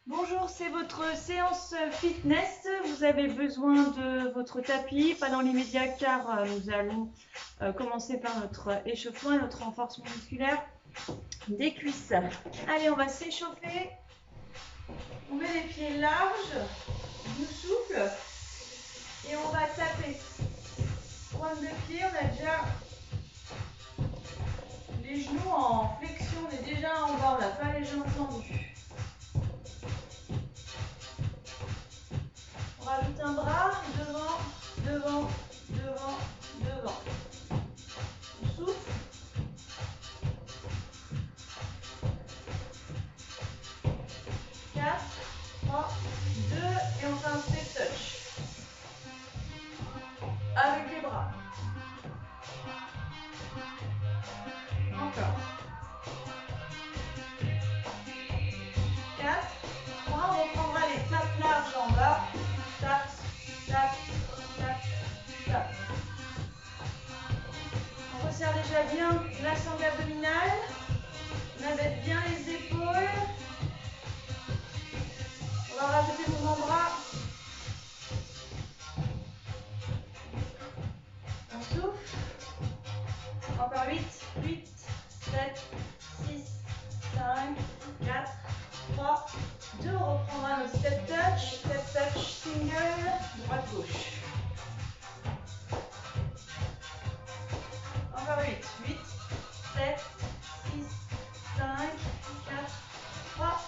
Bonjour, c'est votre séance fitness. Vous avez besoin de votre tapis, pas dans l'immédiat car nous allons commencer par notre échauffement et notre renforcement musculaire des cuisses. Allez, on va s'échauffer. On met les pieds larges, du souple et on va taper. Pointe de pied, on a déjà les genoux en flexion, on est déjà en bas, on n'a pas les jambes tendues. On rajoute un bras, devant, devant, devant, devant. On souffle. 4, 3, 2, et on fait un step touch. Avec les bras. Encore. 4, 3, on reprendra les tapes larges en bas. Tap, tap, tap, tap. On resserre déjà bien la sangle abdominale. On abaisse bien les épaules. On va rajouter le mouvement bras. On souffle. Encore 8, 8, 7, 6, 5, 4, 3, 2. On reprendra notre step touch single, droite-gauche. Encore 8, 8, 7, 6, 5, 4, 3,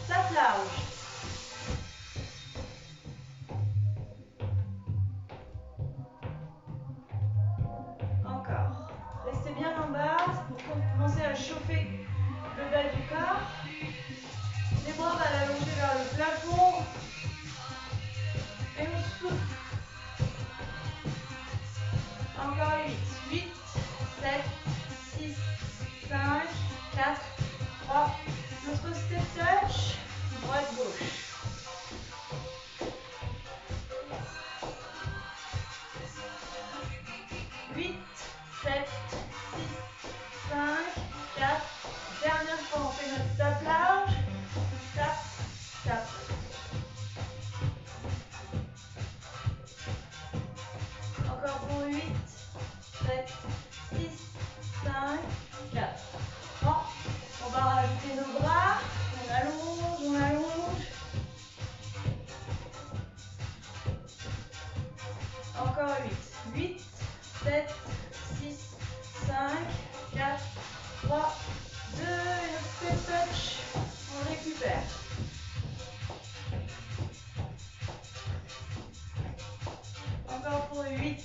tape large. Encore. Restez bien en bas pour commencer à chauffer le bas du corps. Les bras, on va l'allonger vers le plafond. Et on souffle. Encore 8, 8, 7, 6, 5, 4, 3. Notre step touch, droite-gauche. Huit, 7, 6, 5, 4. Dernière fois, on fait notre tape large. Tape, tape. Encore pour 8, 7, 6, 5, 4. Bon, on va rajouter nos bras. On allonge, on allonge. Encore 8, 8, 7, 6, 5, 4, 3, 2, et notre step touch, on récupère. Encore pour 8,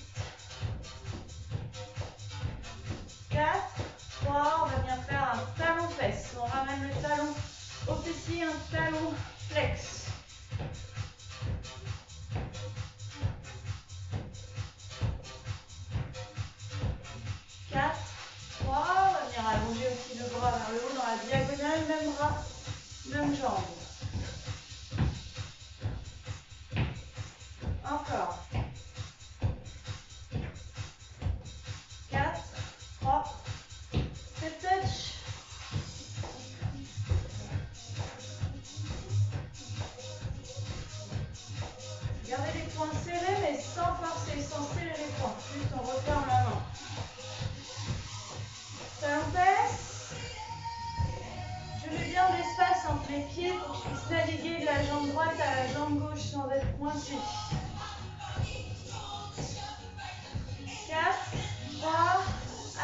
4, 3, on va bien faire un talon-fesse. On ramène le talon au fessier, un talon flex. 4, 3, on va venir allonger aussi le bras vers le haut dans la diagonale, même bras, même jambe. Encore. 4, 3, step touch. Gardez les poings serrés, mais sans forcer, sans serrer les poings. Juste on referme la main. Talon-fesse. Je mets bien l'espace entre les pieds pour que je puisse naviguer de la jambe droite à la jambe gauche sans être coincé. 4, 3,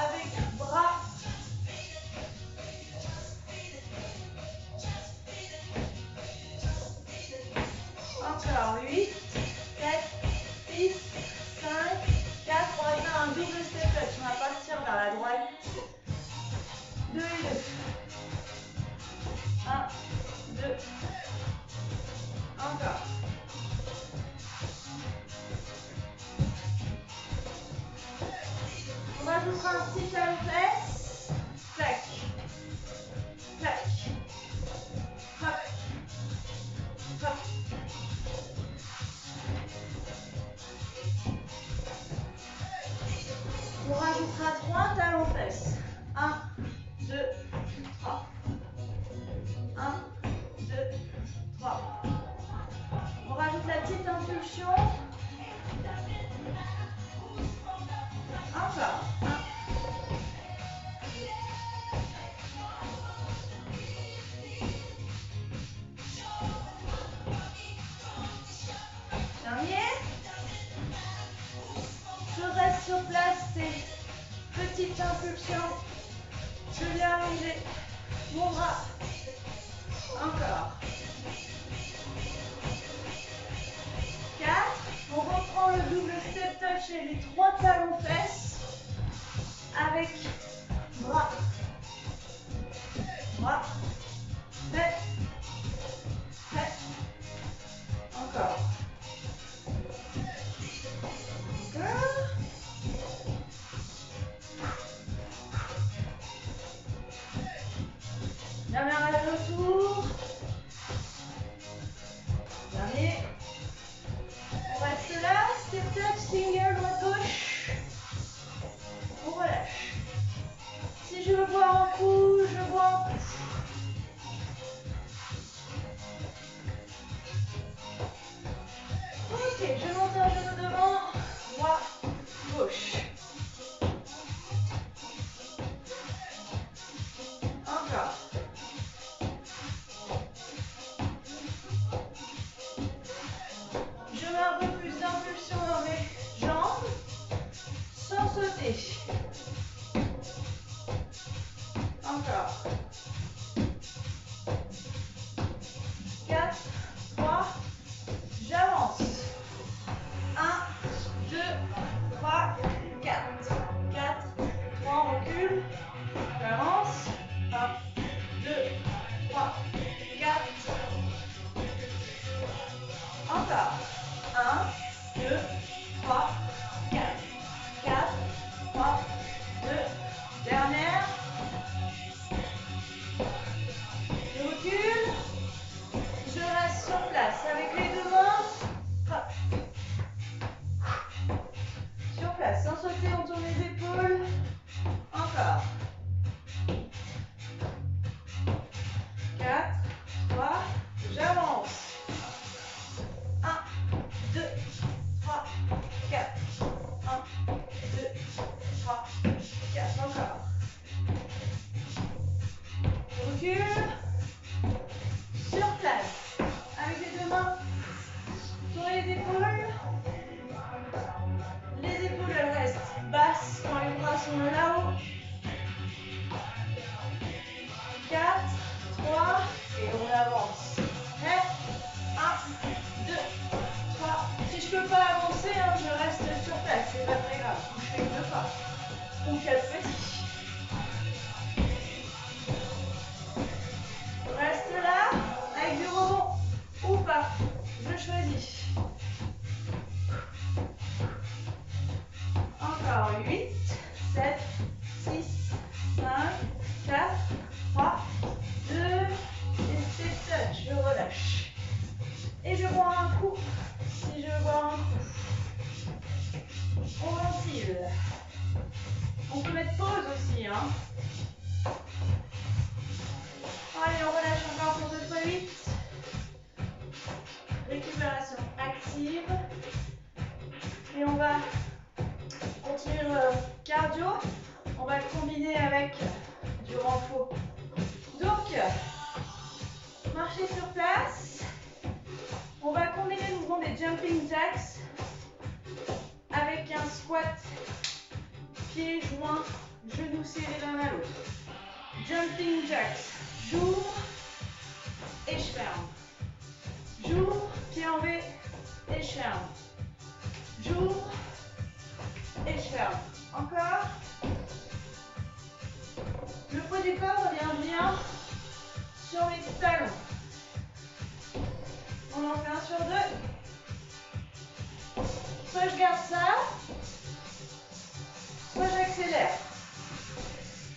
avec bras. Encore 8, 7, 6, 5, 4. On va faire un double step touch. On va partir vers la droite. 2 et 2. 1, 2. Encore. Petite impulsion. Encore. Dernier. Je reste sur place, c'est petite impulsion. Je vais arriver. Mon bras. Encore. 4. On reprend le double step touch et les 3 talons fesses avec bras. Bras. Fait. Fait. Encore. Encore. Dernier aller-retour. Dernier. On reste là. Step touch, single, droite gauche. On relâche. Si je veux boire un coup, je bois un coup. Ok, je monte un genou devant. Droit, gauche. Encore. Je mets un peu plus d'impulsion dans mes jambes sans sauter. Encore. 4, 3, j'avance. 1, 2, 3, 4. 4, 3, on recule. J'avance. 1, 2, 3, 4. Encore. 1, 2, 3, 4. 4, 3, 2. Dernière. Je recule. Je reste sur place avec les deux mains. Hop. Sur place, sans sauter, on tourne les épaules. Encore. 4, 3, j'avance. 1, 2, 3, 4. 1, 2, 3, 4. Encore. Recule. Sur place. Avec les deux mains. Tournez les épaules. Les épaules, elles restent basses quand les bras sont là-haut. 4, 3, et on avance. Prêt? 1, 2, 3. Si je peux pas avancer, hein, je reste sur place, c'est pas très grave. Je fais 2 pas. Ou 4 petits. Reste là, avec du rebond ou pas. Je choisis. Encore 8, 7, 6, 5, 4, 3, 2, et step touch, je relâche. Et je bois un coup, si je bois un coup. On ventile. On peut mettre pause aussi, hein. Allez, on relâche encore pour 2 fois 8. Récupération active. Et on va continuer le cardio. On va le combiner avec du renfort. Donc, marcher sur place. On va combiner le mouvement des jumping jacks avec un squat, pieds joints, genoux serrés l'un à l'autre. Jumping jacks. J'ouvre et je ferme. J'ouvre, pied en V et je ferme. J'ouvre et je ferme. Encore. Le poids du corps revient bien sur mes talons. On en fait un sur 2. Soit je garde ça, soit j'accélère.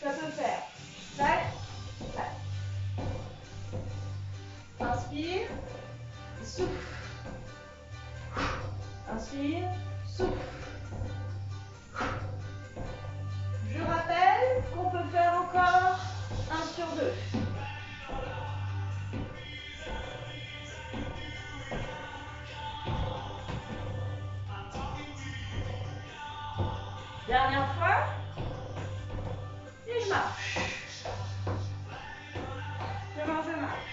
Ça peut faire tac, tac. Inspire, souffle. Inspire, souffle. Je rappelle qu'on peut faire encore 1 sur 2. Dernière fois. Et je marche. Je marche, je marche.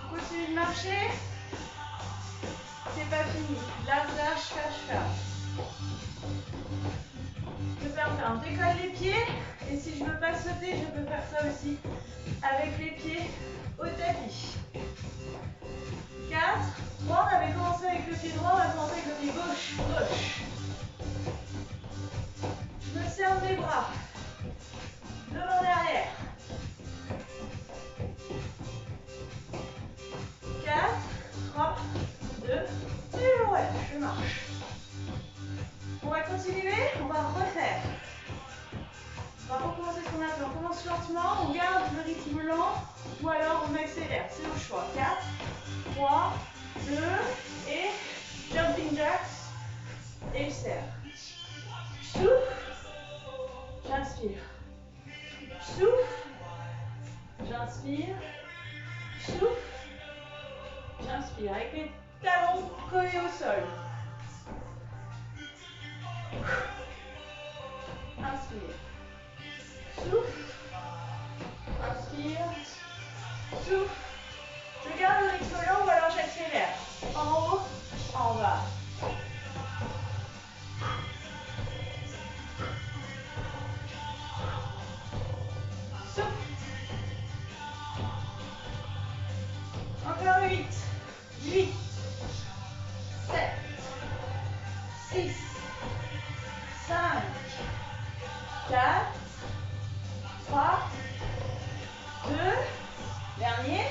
Continue de marcher. C'est pas fini. Large, large, ferme, ferme. Je ferme. Décolle les pieds. Et si je ne veux pas sauter, je peux faire ça aussi avec les pieds au tapis. 4, 3, on avait commencé avec le pied droit, on va commencer avec le pied gauche, gauche. Je me serre mes bras, devant derrière. 4, 3, 2, et je relève, je marche. On va continuer, on va refaire. On va recommencer ce qu'on a fait. On commence lentement, on garde le rythme lent, ou alors on accélère, c'est au choix. 4, 3, 2, et jumping jacks, et je serre. Souffle, j'inspire. Souffle, j'inspire. Souffle, j'inspire. Avec les talons collés au sol. Inspire. Souffle, inspire. Souffle. Je garde le rythme lent ou alors j'accélère. En haut, en bas. Souffle. Encore 8, 8, 7, 6, 5, 4, 3, 2, dernier.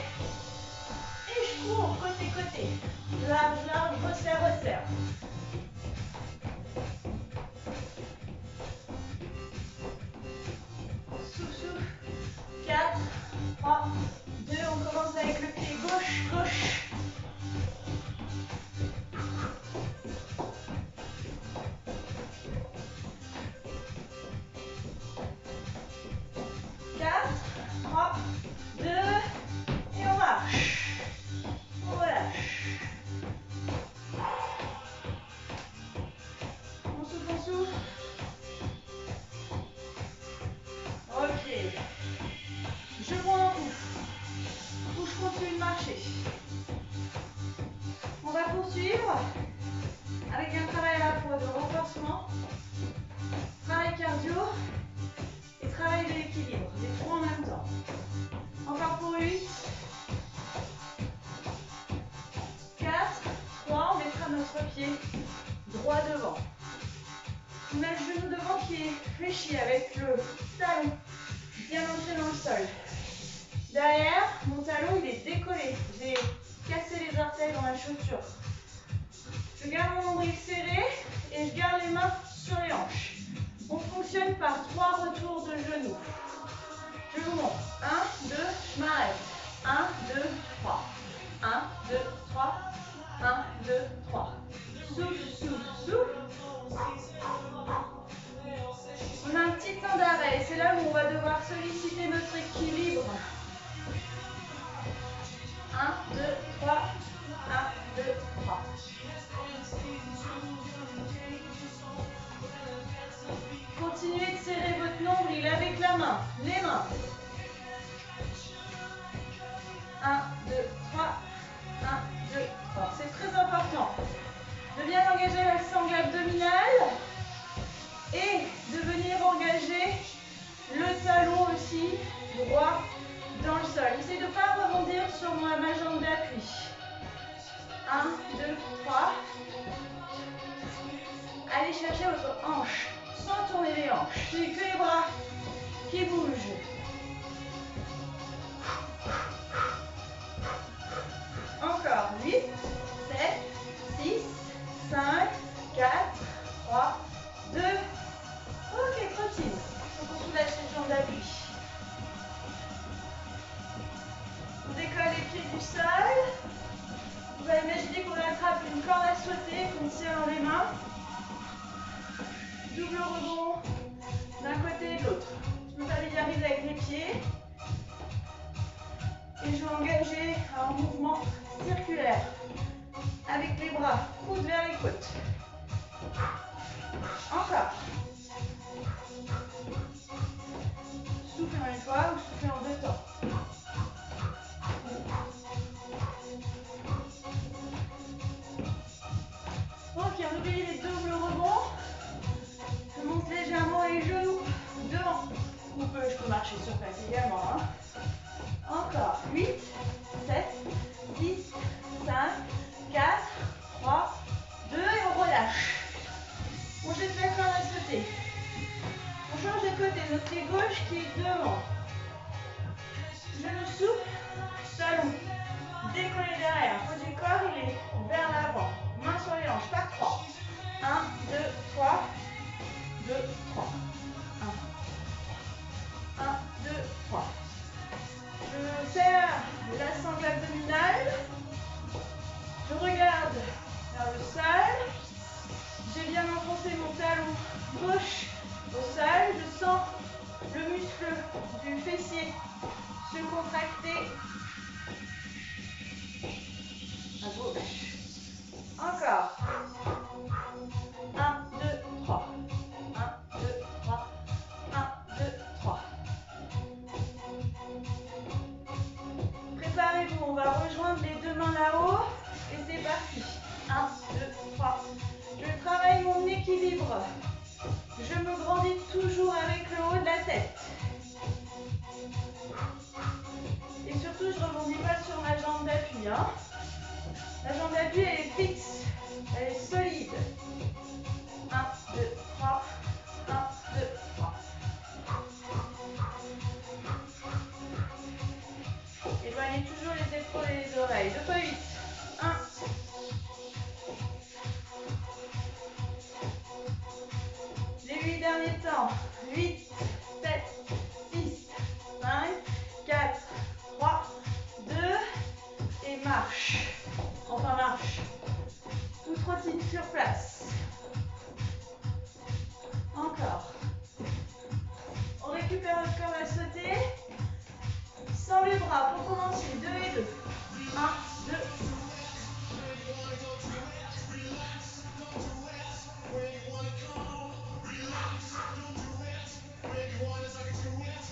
Et je cours côté. Large, large, resserre, resserre. Souffle, souffle. 4, 3, 2, on commence avec le pied gauche, gauche. Avec un travail à la fois de renforcement, travail cardio et travail de l'équilibre, les trois en même temps. Encore pour 8, 4, 3, on mettra notre pied droit devant. On a le genou devant qui est fléchi avec le talon bien ancré dans le sol. Derrière, mon talon il est décollé. J'ai cassé les orteils dans la chaussure. Je garde mon nombril serré et je garde les mains sur les hanches. On fonctionne par 3 retours de genoux. Je vous montre. 1, 2, je m'arrête. 1, 2, 3. 1, 2, 3. 1, 2, 3. Souffle, souffle, souffle. On a un petit temps d'arrêt. C'est là où on va devoir solliciter notre équilibre. 1, 2, 3. 1, 2, 3. Continuez de serrer votre nombril avec la main, les mains. 1, 2, 3. 1, 2, 3. C'est très important de bien engager la sangle abdominale et de venir engager le talon aussi droit dans le sol. Essayez de ne pas rebondir sur ma jambe d'appui. 1, 2, 3. Allez chercher votre hanche sans tourner les hanches. C'est que les bras qui bougent. Encore 8, 7, 6, 5, 4, 3, 2. Ok, continue. Il faut qu'on soulage les jambes d'appui. On décolle les pieds du sol. On va imaginer qu'on attrape une corde à sauter, qu'on tient dans les mains. Double rebond d'un côté et de l'autre. Je me familiarise avec les respiration en une fois ou souffler en 2 temps. Ok, on oublie les doubles rebonds. Je monte légèrement les genoux devant. Je peux marcher sur place également. Hein. Encore. 8, 7, 6, 5, 4, 3, 2 et on relâche. On jette la corde à sauter. On change de côté. Notre pied gauche qui est devant. Genou souple, talon décollé derrière. Haut du corps, il est vers l'avant. Main sur les hanches, par 3. 1, 2, 3. 2, 3. 1, 2, 3. Je serre la sangle abdominale. Je regarde vers le sol. J'ai bien enfoncé mon talon gauche au sol. Je sens le muscle du fessier se contracter à gauche. Encore. 1, 2, 3. 1, 2, 3. 1, 2, 3. Préparez-vous, on va rejoindre les deux mains là-haut. Et c'est parti. 1, 2, 3. Je travaille mon équilibre. Je me grandis toujours avec le haut de la tête. Et surtout, je ne rebondis pas sur ma jambe d'appui. Hein. La jambe d'appui, elle est fixe. Elle est solide. 1, 2, 3. 1, 2, 3. Éloignez toujours les épaules et les oreilles. 2 fois 8. 1. Les 8 derniers temps. 8, 7, 6, 5, 4, 3, 2 et marche. Enfin marche. Tout trottine sur place. Encore. On récupère notre corde à sauter. Sans les bras pour commencer. 2 et 2. 1, 2.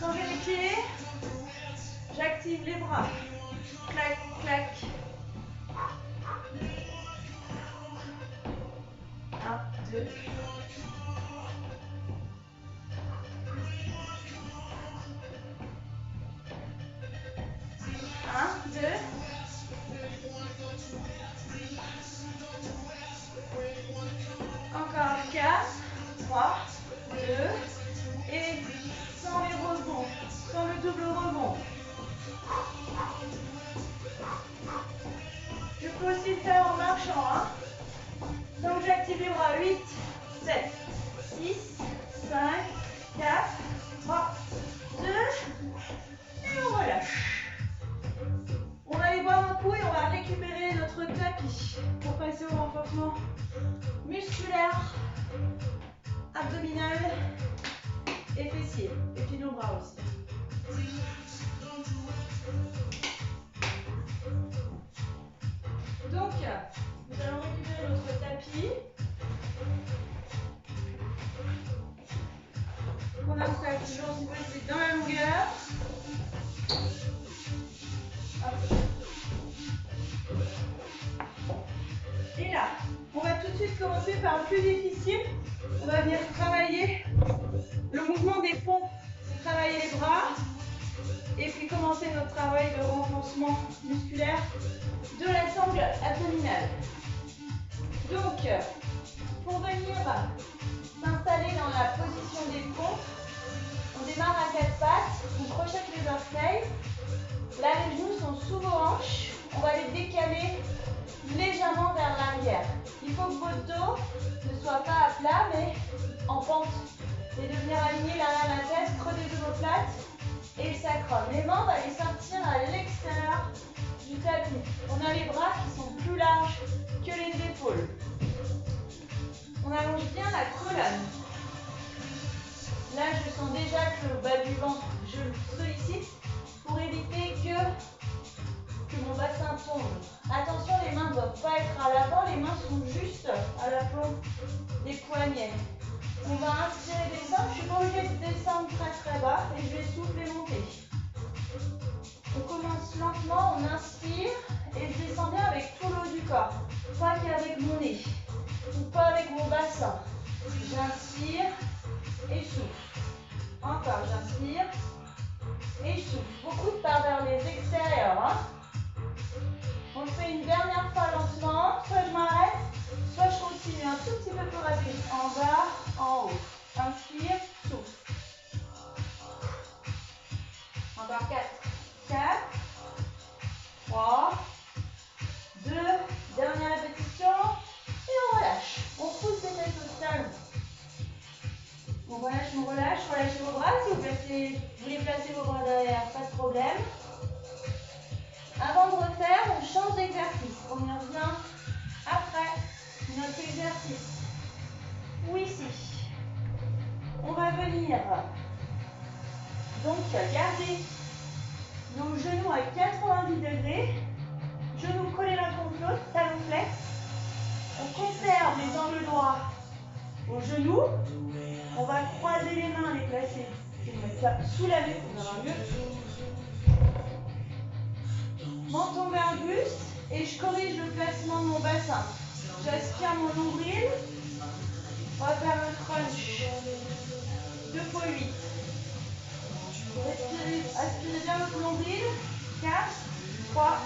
Quand j'ai les pieds, j'active les bras. Clac, clac. 1, 2. 1, 2. Encore 4, 3, 2. Et sans les rebonds, sans le double rebond. Je peux aussi le faire en marchant. Hein. Donc j'active les bras. 8, 7, 6, 5, 4, 3, 2. Et on relâche. On va les boire un coup et on va récupérer notre tapis pour passer au renforcement musculaire, abdominal et fessier. Et puis nos bras aussi. Donc, nous allons récupérer notre tapis. On installe toujours si possible dans la longueur. Hop. Et là, on va tout de suite commencer par le plus difficile. On va venir travailler le mouvement des pompes. C'est travailler les bras. Et puis commencer notre travail de renforcement musculaire de la sangle abdominale. Donc, pour venir s'installer dans la position des pompes, on démarre à 4 pattes, on crochette les orteils. Là, les genoux sont sous vos hanches. On va les décaler légèrement vers l'arrière. Il faut que votre dos ne soit pas à plat, mais en pente. Et de venir aligner l'arrière de la tête, creux des omoplates et le sacrum. Les mains, on va les sortir à l'extérieur du tapis. On a les bras qui sont plus larges que les épaules. On allonge bien la colonne. Là, je sens déjà que le bas du ventre, je le sollicite pour éviter que mon bassin tombe. Attention, les mains ne doivent pas être à l'avant, les mains sont juste à la plombe des poignets. On va inspirer, descendre. Je ne suis pas obligée de descendre très très bas et je vais souffler mon J'inspire et souffle. Encore, j'inspire et souffle. Beaucoup de part vers les extérieurs. Hein. On le fait une dernière fois lentement. Soit je m'arrête, soit je continue un tout petit peu plus rapide. En bas, en haut. Inspire, souffle. Encore 4. 4. 3. 2. Dernière répétition. Et on relâche. On pousse les fesses au talon. On relâche. Relâchez vos bras. Si vous voulez placer vos bras derrière, pas de problème. Avant de refaire, on change d'exercice. On y revient après notre exercice. Ou ici. On va venir donc garder nos genoux à 90 degrés. Genoux collés l'un contre l'autre, talons flex. On conserve les angles droits aux genoux. On va croiser les mains, les placer. Je vais mettre ça sous la nuque pour avoir mieux. Menton vers le buste et je corrige le placement de mon bassin. J'aspire mon nombril. On va faire un crunch. 2 fois 8. Aspirez bien votre nombril. 4, 3,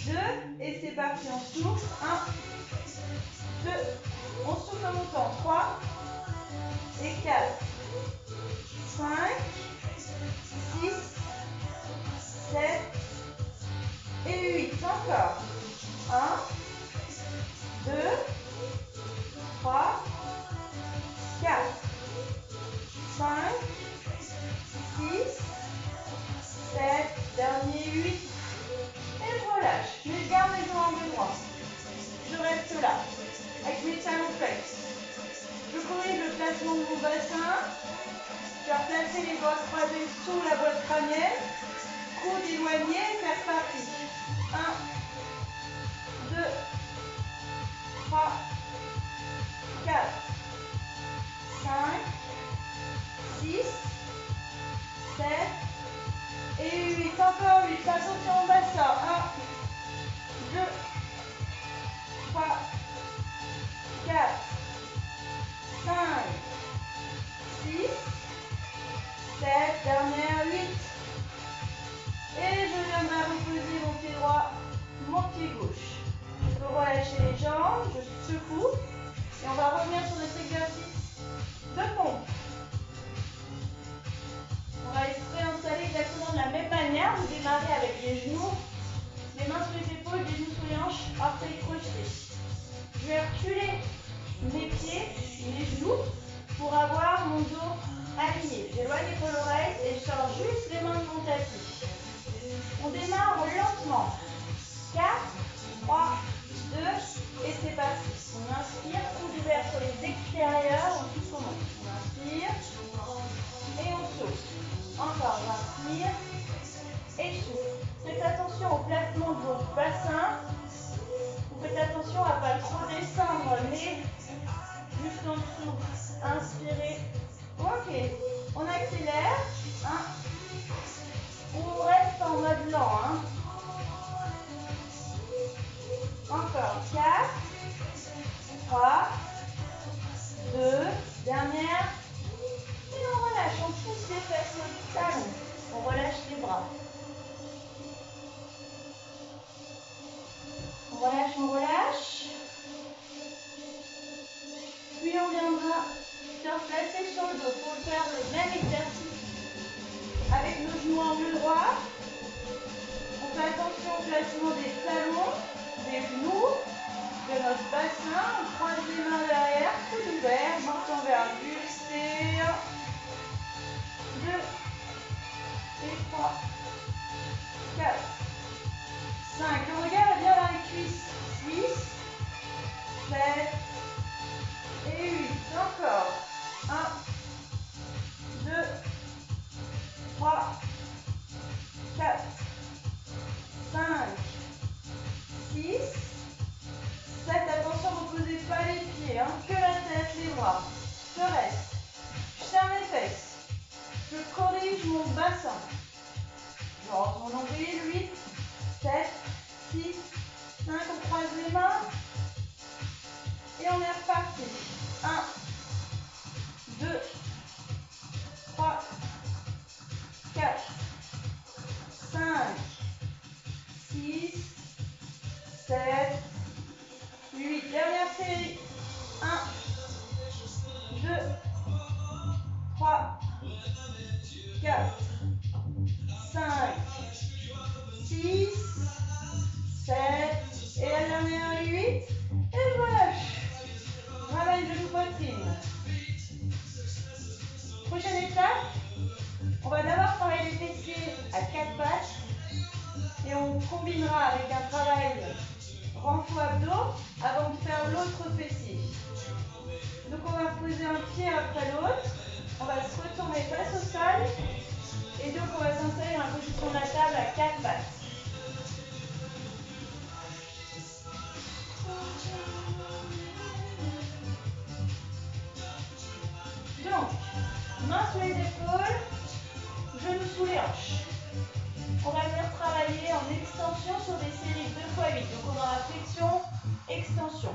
2. Et c'est parti. On souffle. 1, 2. On souffle en montant. 3 et 4, 5, 6, 7 et 8. Encore. 1, 2, 3, 4, 5, 6, 7, dernier 8. Et je relâche. Je garde les jambes droits. Je reste là, avec mes talons flex. Je corrige le placement de mon bassin. Je vais replacer les doigts croisés sous la boîte crânienne. Coude éloigné, c'est reparti. 1, 2, 3, 4, 5, 6, 7 et 8. Encore 8. Attention au bassin. 1, 2, 3, 4, 5, 6, 7, dernière 8. Et je viendrai reposer mon pied droit, mon pied gauche. Je peux relâcher les jambes, je secoue. Et on va revenir sur notre exercice de pompe. On va se réinstaller exactement de la même manière. Vous démarrez avec les genoux, les mains sur les épaules, les genoux sur les hanches, orteils crochetés. Je vais reculer mes pieds, mes genoux, pour avoir mon dos aligné. J'éloigne les l'oreille et je sors juste les mains de mon tapis. On démarre lentement. 4, 3, 2, et c'est parti. On inspire, coude ouvert sur les extérieurs, on pousse au monde. On inspire, et on souffle. Encore, j'inspire, et je souffle. Faites attention au placement de votre bassin. Vous faites attention à ne pas trop descendre, mais juste en dessous. Inspirez. Ok, on accélère. On reste en mode lent. Encore 4, 3, 2, dernière. Et on relâche, on pousse les fesses au talon. On relâche les bras. On relâche, on relâche. Puis on viendra se replacer sur le dos pour faire le même exercice avec nos genoux angle droit. On fait attention au placement des talons, des genoux, de notre bassin. On croise les mains derrière, coude ouvert, menton vers le buste. 2 et 3, 4, 5. Le regard est bien dans les cuisses. 6, 7 et 8. Encore. 1, 2, 3, 4, 5, 6, 7. Attention, ne reposez pas les pieds, que la tête, les bras. Je reste. Je serre les fesses. Je corrige mon bassin. Je rentre mon nombril. 8, 7, 6, 5. On croise les mains. Et on est reparti. 1, 5, 6, 7, et la dernière, 8, et je relâche. Ramène genou poitrine. Prochaine étape, on va d'abord travailler les fessiers à 4 pattes et on combinera avec un travail renfort abdos avant de faire l'autre fessier. Donc on va poser un pied après l'autre, on va se retourner face au sol et donc on va s'installer dans la position de la table à 4 pattes. Donc, mains sous les épaules, genoux sous les hanches. On va venir travailler en extension sur des séries 2 x 8. Donc on aura flexion, extension.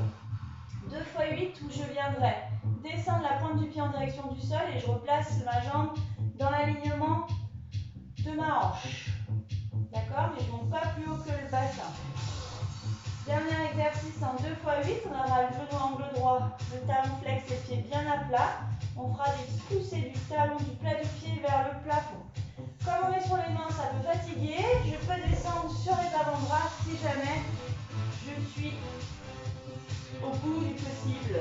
2 x 8 où je viendrai descendre la pointe du pied en direction du sol et je replace ma jambe dans l'alignement de ma hanche. D'accord? Mais je ne monte pas plus haut que le bassin. Dernier exercice en 2 x 8. On aura le genou angle droit, le talon flex, les pieds bien à plat. On fera des poussées du talon, du plat du pied vers le plafond. Comme on est sur les mains, ça peut fatiguer. Je peux descendre sur les avant-bras si jamais je suis au bout du possible.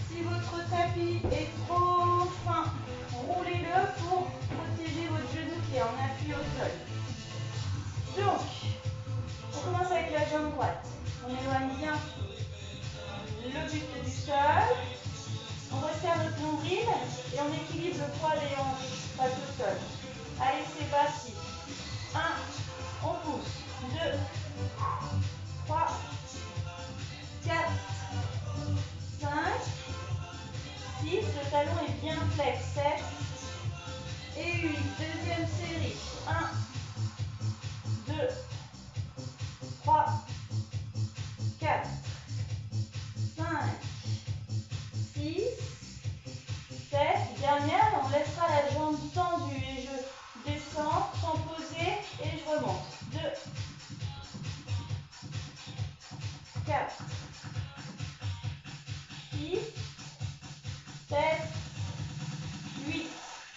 Si votre tapis est trop fin, roulez-le pour protéger votre genou qui est en appui au sol. Donc, on commence avec la jambe droite. On éloigne bien le buste du sol. On resserre notre nombril et on équilibre le poids des hanches face au sol. Allez, c'est parti. 1, on pousse. 2, 3, 4, 5, 6. Le talon est bien flex. 7 et 8. Deuxième série. 1, 2, 3, 4, 5, 6, 7. Dernière, on laissera la jambe tendue et je descends sans poser et je remonte. 2, 4, 6, 7, 8.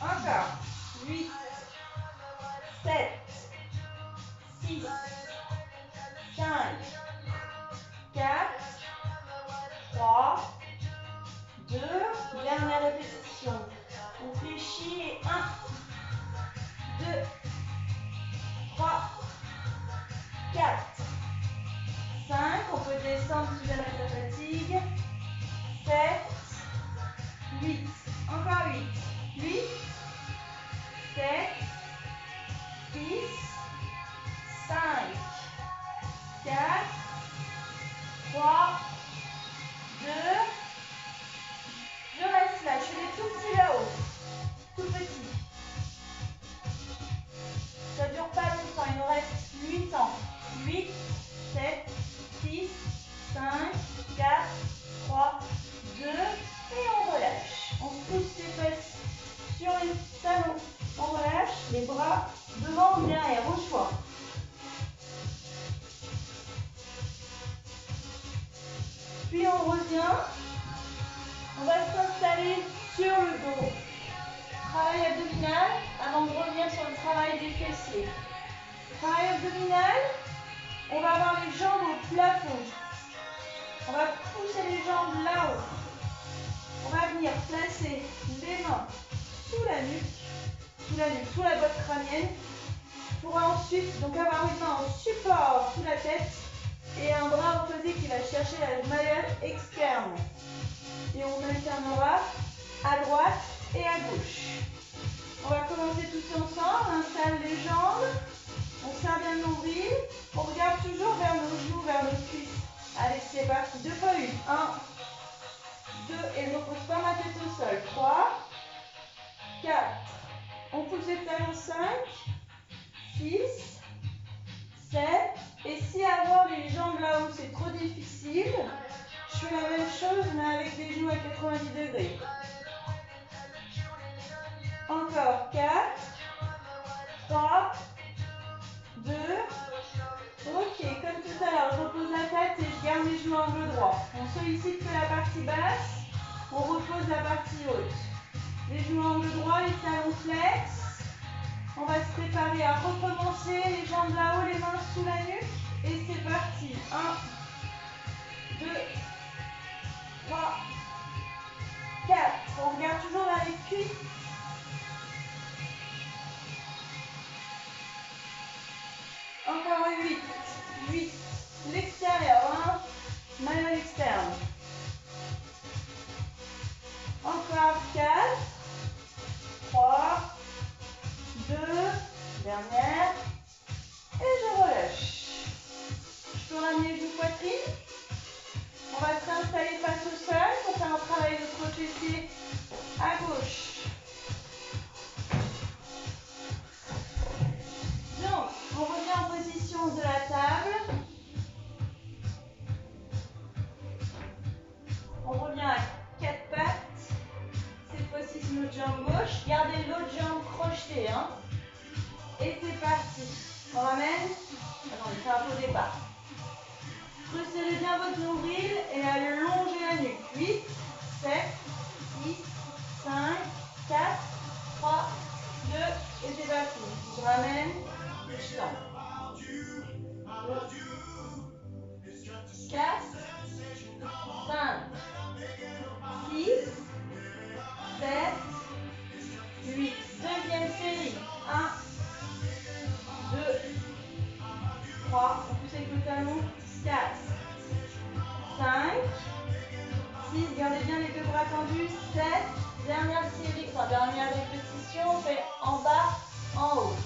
Encore. 8, 7, 6, 5, 4, 3, 2, dernière répétition. On fléchit et 1, 2, 3, 4, 5. On peut descendre si jamais ça fatigue. 7, 8. Encore 8. 8, 7, 6, 5, 4, 3, 2. Je reste là. Je fais des tout petits là-haut. Tout petit. Ça ne dure pas longtemps. Il nous reste 8 ans. 8, 7, 6, 5, 4, 3, 2. Et on relâche. On pousse les fesses sur les talons. On relâche les bras devant ou derrière, au choix. Puis on revient. On va s'installer sur le dos. Travail abdominal avant de revenir sur le travail des fessiers. Travail abdominal, on va avoir les jambes au plafond. On va pousser les jambes là-haut. On va venir placer les mains sous la nuque, sous la botte crânienne, pour ensuite donc avoir une main en support sous la tête et un bras opposé qui va chercher la moelle externe. Et on alternera à droite et à gauche. On va commencer tous ensemble, on installe les jambes, on serre bien le nombril, on regarde toujours vers nos genoux, vers nos cuisses. Allez, c'est parti, 2 fois 1. 1, 2, et je ne repose pas ma tête au sol. 3, 4, on pousse les talons. 5, 6, 7, et si avoir les jambes là-haut c'est trop difficile, je fais la même chose mais avec des genoux à 90 degrés. Encore 4, 3, 2, ok, comme tout à l'heure, je repose la tête et je garde mes genoux angle droit. On sollicite que la partie basse, on repose la partie haute. Les genoux angle droit, les talons flex, On va se préparer à recommencer. Les jambes là-haut, les mains sous la nuque. Et c'est parti. 1, 2, 3, 4. On regarde toujours vers les cuisses. Encore 8. 8. L'extérieur. 1. Maillot externe. Encore 4. 3. 2. Dernière. Et je relâche. Je peux ramener une poitrine. On va se réinstaller face au sol pour faire un travail de notre fessier à gauche. Donc, on revient en position de la table. On revient à 4 pattes. Cette fois-ci, c'est notre jambe gauche. Gardez l'autre jambe crochetée. Hein. Et c'est parti. On ramène. Attendez, c'est un faux départ. Resserrez bien votre nombril et allongez la nuque. 8, 7, 6, 5, 4, 3, 2, et c'est parti. Je ramène, je tends. 4, 5, 6, 7, 8. Deuxième série. 1, 2, 3. On pousse avec le talon. 4, 5, 6, gardez bien les deux bras tendus, 7, dernière série, enfin dernière répétition, on fait en bas, en haut.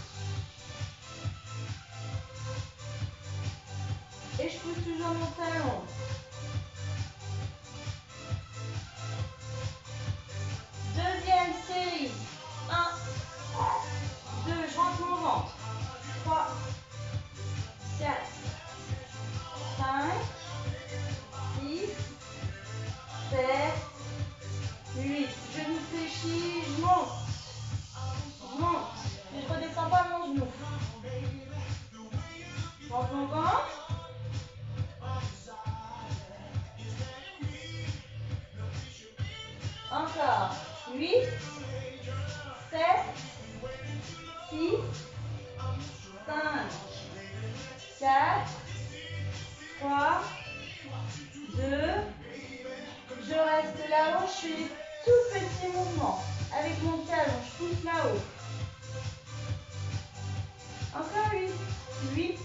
Et je pousse toujours mon talon. Deuxième série, 1, 2, je rentre mon ventre, 3, 4, 5, 6, 7, 8. Genou fléchi, je monte. Je monte. Mais je ne redescends pas mon genou. Je rentre mon ventre. Encore. 8, 7, 6, 5, 4, 3, 2, je reste là-haut, je fais des tout petits mouvements. Avec mon talon, je pousse là-haut. Encore 8, 8,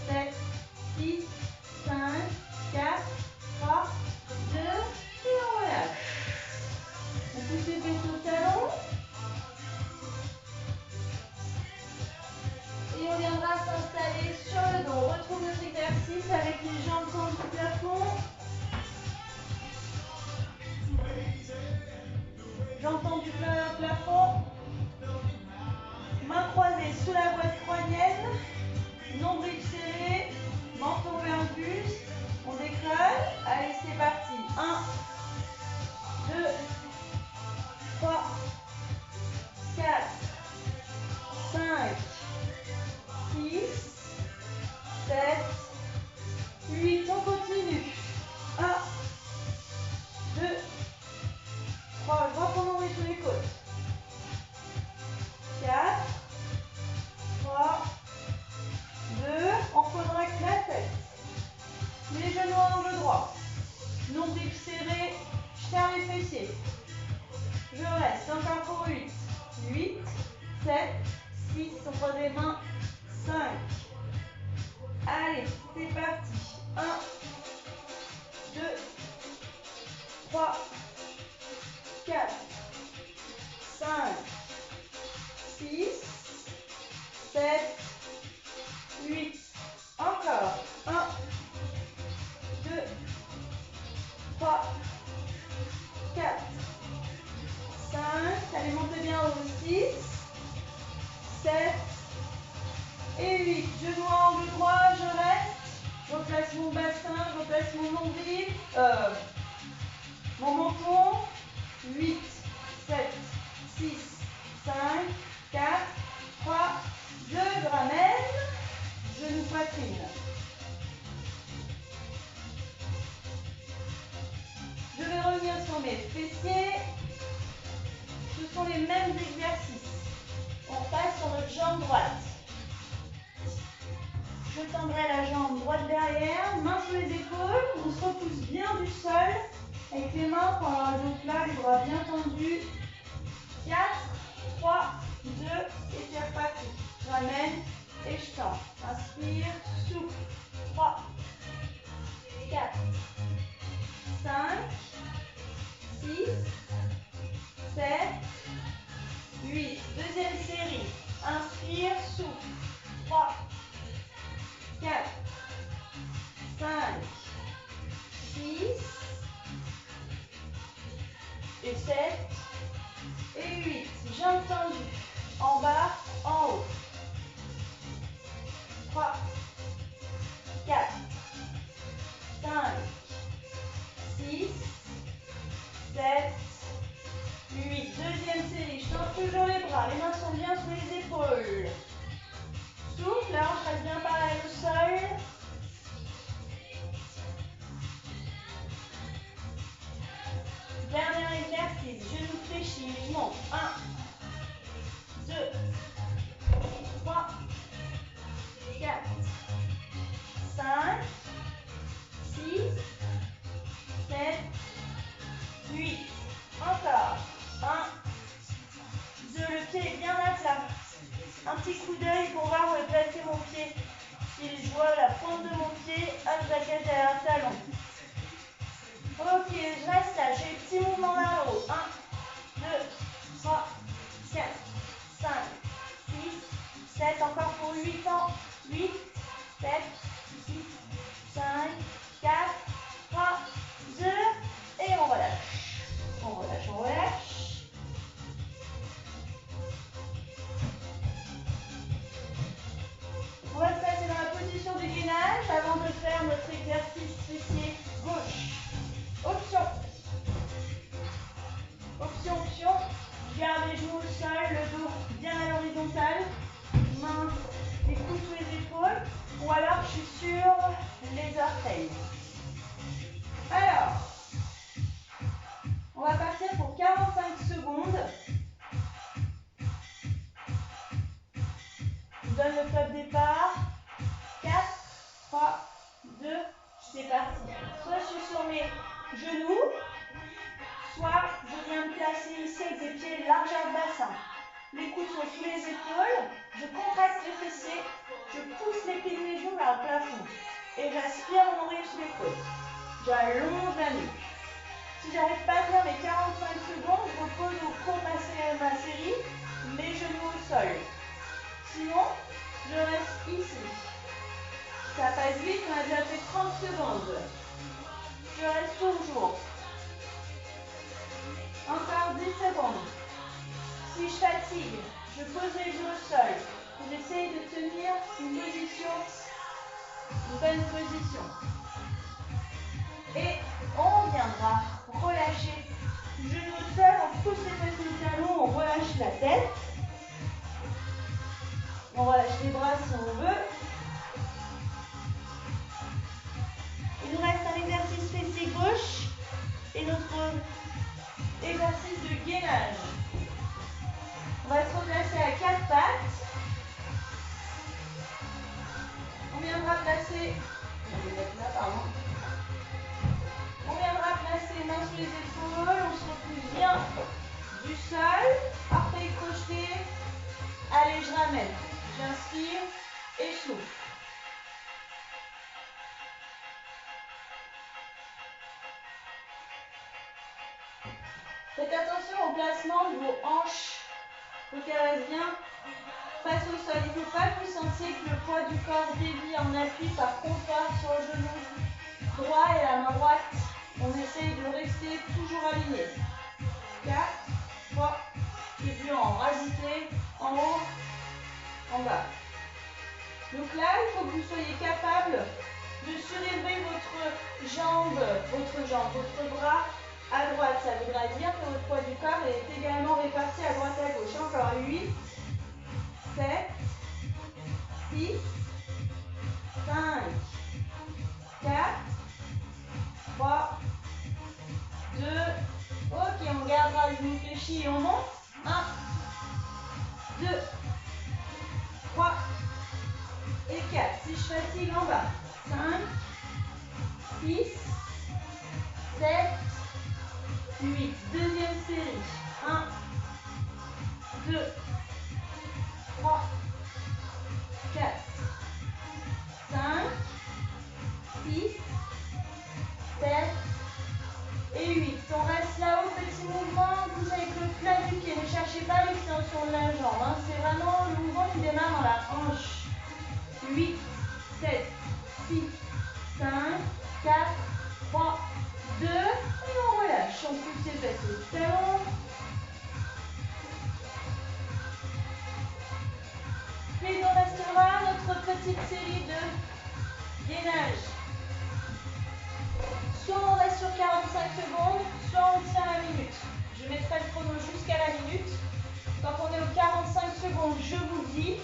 7, 6, 5, 4, 3, 2, et on relâche. On pousse les pieds au talon. Et on viendra s'installer sur le dos. On retrouve notre exercice avec les jambes tendues du plafond. Jambes tendues du plafond. Mains croisées sous la boîte crânienne. Nombril serré. Menton vers le buste. On décolle. Allez, c'est parti. 1, 2, 3, 4, 5, 6, 7, 8, on continue. 1, 2, 3, je rentre mon nombril sous les côtes. 4, 3, 2, on reposera que la tête. Les genoux en angle droit. Nombril serré, je ferme les fessiers. Je reste encore pour 8, 8, 7, 6, on croise les mains, 5. Allez, c'est parti. 1, 2, 3, 4, 5, 6, 7, 8. Encore. 1, 2, 3, 4, 5. Allez, montez bien au 6, 7 et 8. Genoux à angle droit, je reste. Je replace mon bassin, je replace mon nombril, mon menton. 8, 7, 6, 5, 4, 3, 2. Je ramène. Genou poitrine. Je vais revenir sur mes fessiers. Ce sont les mêmes exercices. On passe sur notre jambe jambe droite. Je tendrai la jambe droite derrière, main sous les épaules, on se repousse bien du sol, avec les mains pour avoir le dos plat, les bras bien tendus. 4, 3, 2, et c'est reparti. Je ramène et je tends. Inspire, souffle. 3, 4, 5, 6, 7, 8. Deuxième série. Inspire, souffle. 3, 4, 5, 6 et 7 et 8. Jambes tendues. En bas, en haut. 3, 4, 5, 6, 7, 8. Deuxième série. Je tends toujours les bras. Les mains sont bien sous les épaules. Souffle, la hanche reste bien pareil au sol. Dernier exercice, genoux fléchis, je monte. 1, 2, 3, 4, 5, 6, 7, 8. Encore. 1, 2, le pied est bien à plat. Un petit coup d'œil pour voir où est placé mon pied. Si je vois la pointe de mon pied, hop, j'accage derrière un talon. Ok, je reste là, j'ai le petit mouvement vers le haut. 1, 2, 3, 4, 5, 6, 7, encore pour 8 ans. 8, 7, 6, 5, 4, 3, 2, et on relâche. On relâche, on relâche. On va se placer dans la position du gainage avant de faire notre exercice fessier gauche. Option. Option, option. Je garde les genoux au sol, le dos bien à l'horizontale. Mains, les coudes sous les épaules. Ou alors je suis sur les orteils. Alors, on va partir pour 45 secondes. Je vous donne le top départ. 4, 3, 2, c'est parti. Soit je suis sur mes genoux, soit je viens me placer ici avec des pieds largeur de bassin. Les coudes sont sous les épaules, je contracte les fessiers, je pousse les pieds de mes genoux vers le plafond. Et j'aspire mon nombril sous les côtes. J'allonge la nuque. Si j'arrive pas à faire mes 45 secondes, je repose au cours de ma série mes genoux au sol. Sinon, je reste ici. Ça passe vite, on a déjà fait 30 secondes. Je reste toujours. Encore 10 secondes. Si je fatigue, je pose les genoux au sol. J'essaye de tenir une bonne position. Et on viendra relâcher. Genoux au sol, on pousse les petits talons, on relâche la tête. On relâche les bras si on veut. Il nous reste un exercice fessier gauche et notre exercice de gainage. On va se replacer à 4 pattes. On viendra placer, mains sous les épaules, on se repousse bien du sol, orteils crochetés. Allez, je ramène. J'inspire et souffle. Faites attention au placement de vos hanches. Il faut qu'elles restent bien face au sol. Il ne faut pas que vous sentiez que le poids du corps dévie en appui par confort sur le genou droit et la main droite. On essaye de rester toujours aligné. 4, 3, et puis en rajouter en haut, en bas. Donc là, il faut que vous soyez capable de surélever votre bras à droite. Ça voudra dire que votre poids du corps est également réparti à droite et à gauche. Encore 8, 7, 6, 5, 4, 3, 2, ok, on gardera le genou fléchi et on monte. 1, 2, si je fatigue en bas. 5, 6, 7, 8. Deuxième série. 1, 2, 3, 4, 5, 6, 7 et 8. On reste là-haut, petit mouvement, pousse avec le plat du pied. Ne cherchez pas l'extension de la jambe, hein. C'est vraiment le mouvement qui démarre dans la hanche. 8, 7, 6, 5, 4, 3, 2. Et on relâche. On pousse les fesses au talon. Puis il nous restera notre petite série de gainage. Soit on reste sur 45 secondes, soit on tient la minute. Je mettrai le chrono jusqu'à la minute. Quand on est aux 45 secondes, je vous le dis.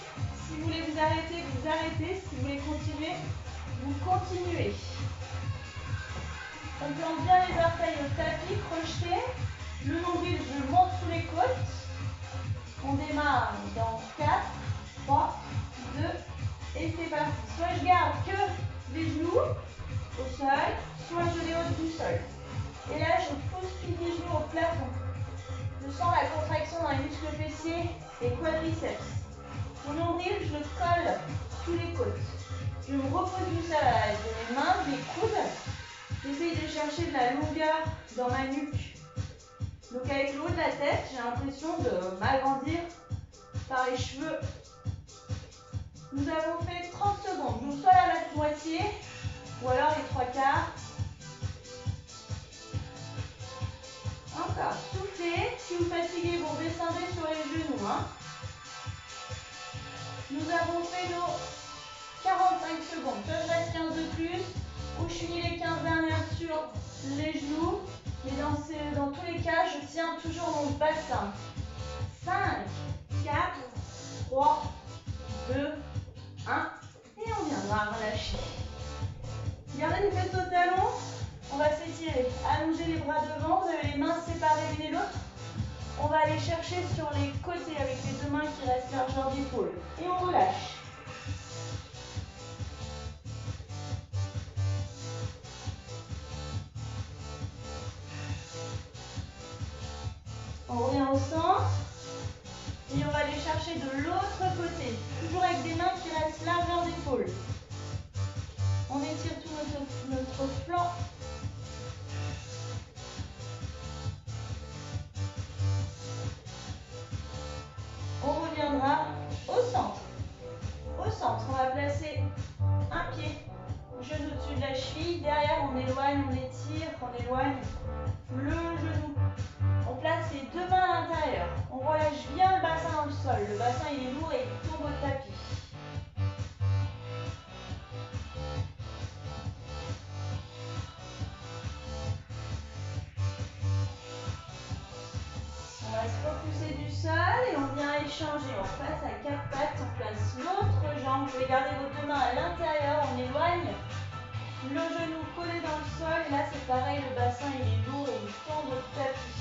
Si vous voulez vous arrêter, vous arrêtez. Si vous voulez continuer, vous continuez. On plante bien les orteils au tapis, crochet. Le nombril, je le monte sous les côtes. On démarre dans 4, 3, 2, et c'est parti. Soit je garde que les genoux au sol, soit je les hausse du sol. Et là, je pousse puis les genoux au plafond. Je sens la contraction dans les muscles fessiers et quadriceps. Mon nombril, je le colle sous les côtes. Je me repose du sol avec mes mains, mes coudes. J'essaye de chercher de la longueur dans ma nuque. Donc avec le haut de la tête, j'ai l'impression de m'agrandir par les cheveux. Nous avons fait 30 secondes. J'ouvre soit la moitié, ou alors les 3/4. Encore, soufflez. Si vous fatiguez, vous redescendez sur les genoux. Hein. Nous avons fait nos 45 secondes. Soit je reste 15 de plus, ou je finis les 15 dernières sur les genoux. Mais dans tous les cas, je tiens toujours mon bassin. 5, 4, 3, 2, 1. Et on viendra relâcher. Gardez les fesses au talon. On va s'étirer. Allonger les bras devant. Vous avez les mains séparées l'une et l'autre. On va aller chercher sur les côtés avec les deux mains qui restent largeur d'épaule. Et on relâche. On revient au centre. Et on va aller chercher de l'autre côté. Toujours avec des mains qui restent largeur d'épaule. On étire tout notre flanc. On reviendra au centre. Au centre, on va placer un pied, genou au-dessus de la cheville. Derrière, on éloigne, on étire, on éloigne le genou. On place les deux mains à l'intérieur. On relâche bien le bassin dans le sol. Le bassin, il est lourd et il tombe au tapis. On va se repousser du sol et on vient échanger. On passe à 4 pattes, on place l'autre jambe. Vous pouvez garder vos deux mains à l'intérieur, on éloigne le genou collé dans le sol. Et là, c'est pareil, le bassin il est lourd et il tombe au tapis.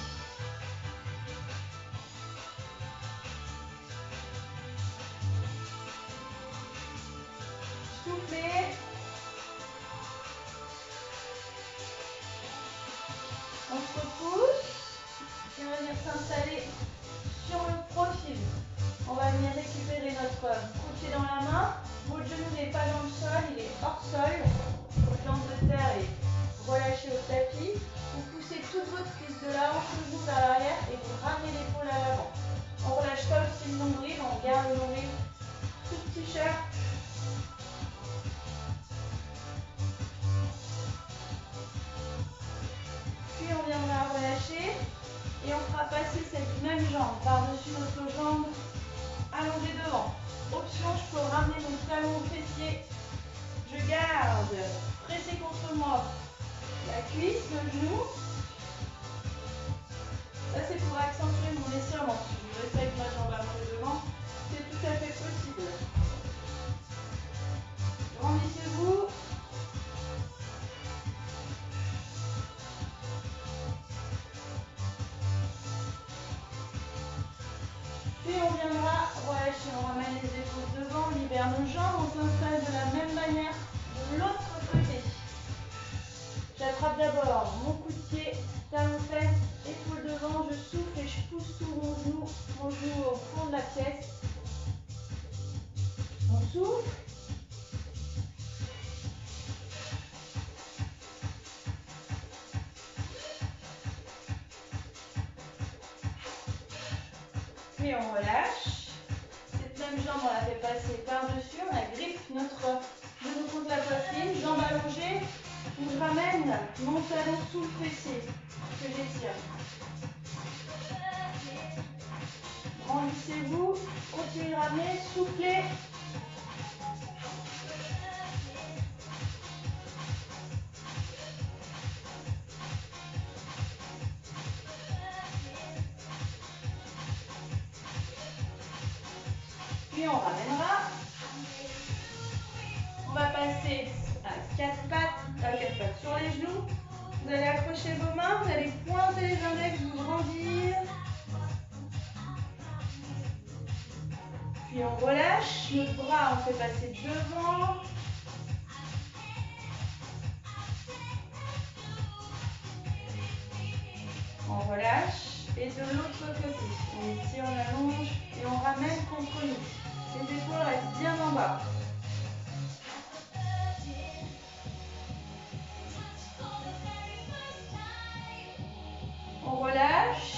Soufflez. On se repousse. Et on va venir s'installer sur le profil. On va venir récupérer notre crochet dans la main. Votre genou n'est pas dans le sol, il est hors sol. Votre jambe de terre est relâchée au tapis. Vous poussez toute votre cuisse de la hanche toujours vers l'arrière et vous ramenez l'épaule à l'avant. On ne relâche pas aussi le nombril, on garde le nombril tout petit cher. Puis on viendra relâcher et on fera passer cette même jambe par-dessus notre jambe allongée devant. Option, je peux ramener mon talon au fessier. Je garde, pressez contre moi la cuisse, le genou. Ça c'est pour accentuer mon étirement. Si je reste avec ma jambe allongée devant, c'est tout à fait possible. Grandissez-vous. Puis on viendra relâcher, on ramène les épaules devant, on libère nos jambes, on s'installe de la même manière. souffle. Puis on relâche. Cette même jambe, on la fait passer par-dessus. On agrippe notre genou contre la poitrine, jambe allongée. Je ramène mon talon sous le fessier que j'étire. Grandissez-vous, continuez de ramener, soufflez. Puis on ramènera. On va passer à quatre pattes sur les genoux. Vous allez accrocher vos mains, vous allez pointer les index, vous grandir. Puis on relâche, notre bras on fait passer devant. On relâche et de l'autre côté. On étire, on allonge et on ramène contre nous. Les épaules restent bien en bas. On relâche.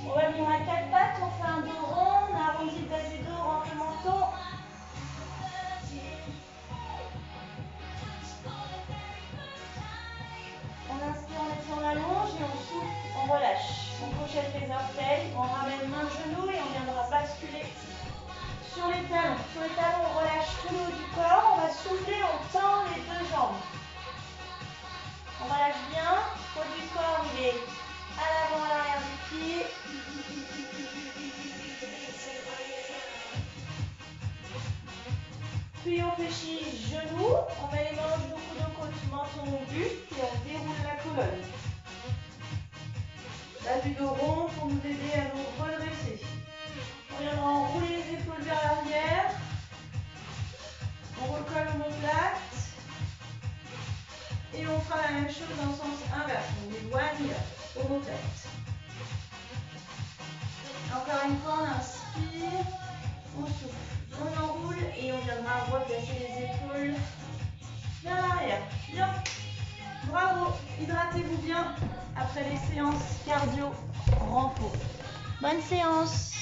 On va venir à quatre pattes, on fait un dos rond, on arrondit le bas du dos, on rentre le menton. On inspire, on étire, on allonge et on souffle, on relâche. On pochette les orteils, on ramène main genou et on viendra basculer sur les talons. Sur les talons, on relâche tout le haut du corps, on va souffler, on tend les deux jambes. On relâche bien, le haut du corps il est à l'avant, à l'arrière du pied. Puis on fléchit genoux, on met les mains au genou, coude au côte, menton au buste et on déroule la colonne. Bas du dos rond pour nous aider à nous redresser. On viendra enrouler les épaules vers l'arrière. On recolle l'omoplate. Et on fera la même chose dans le sens inverse. On éloigne l'omoplate. Encore une fois, on inspire, on souffle, on enroule et on viendra replacer les épaules vers l'arrière. Bien. Bravo. Hydratez-vous bien après les séances cardio renfort. Bonne séance.